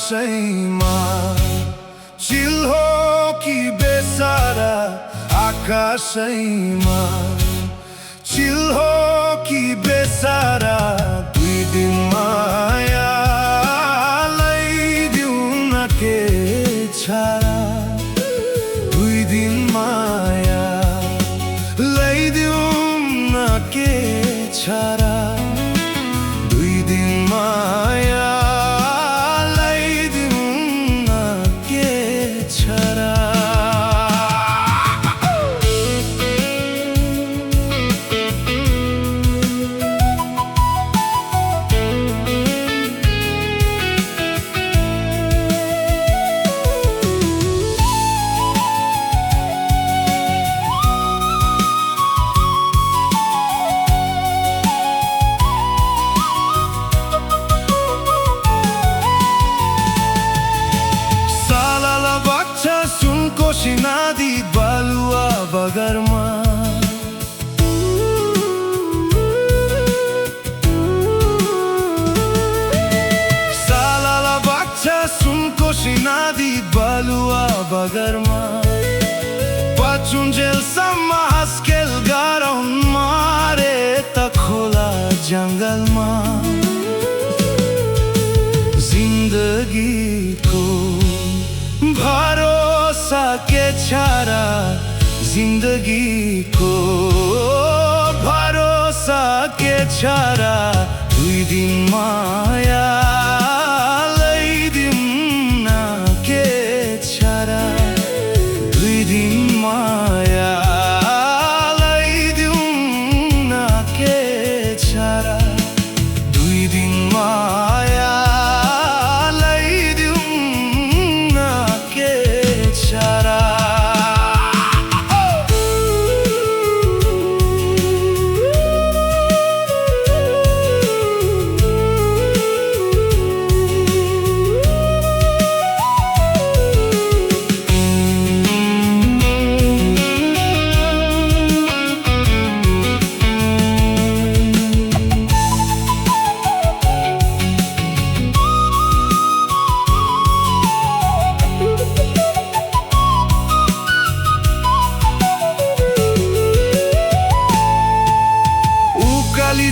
आकाशैमा चिल्हो कि बेसारा आकाशैमा चिल्हो कि बेसारा दुई दिन माया लैदिउ न के छारा दुई दिन माया लैदिउ न के छारा दुई दिन माया नदी बालुवा बगरमा सालाला बाच्छा सुनकोशी नदी बालुवा बगरमा पचुन्जेलसम्म हस्केल गरौँ मारे त खोला जङ्गलमा जिन्दगीको भरोसा के छारा जिन्दगीको भरोसा के छारा दुई दिन माया लैदिउँ न के छारा दुई दिन माया लैदिउँ न के छारा दुई दिन माया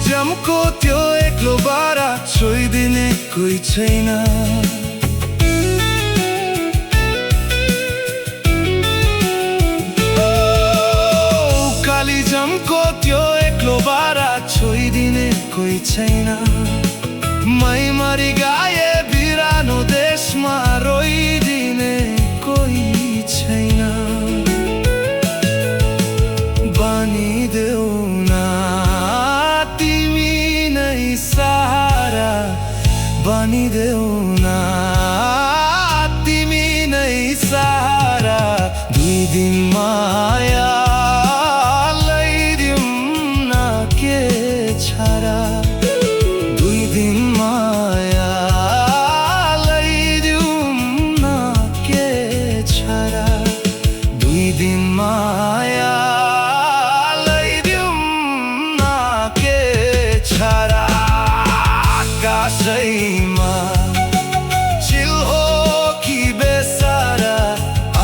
जमको त्यो एक्लो बारा छोइदिने कोही छैन काली जमको त्यो एक्लो बारा छोइदिने कोही छैन मै मरि गए बिरानो देशमा रोइदिने कोही छैन बनिदेऊ सहारा बनिदेऊ न तिमी नै सहारा दुई दिन माया लैदिउँ न के छारा दुई दिन माया लैदिउँ न के छारा दुई दिन माया आकाशैमा चिल्हो कि बेसारा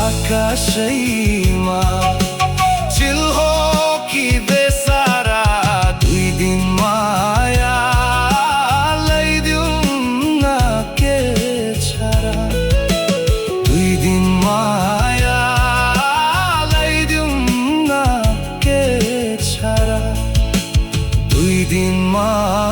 आकाशैमा चिल्हो कि बेसारा दुई दिन माया लैदिउँ न के छारा दुई दिन माया लैदिउँ न के छारा दुई दिन माया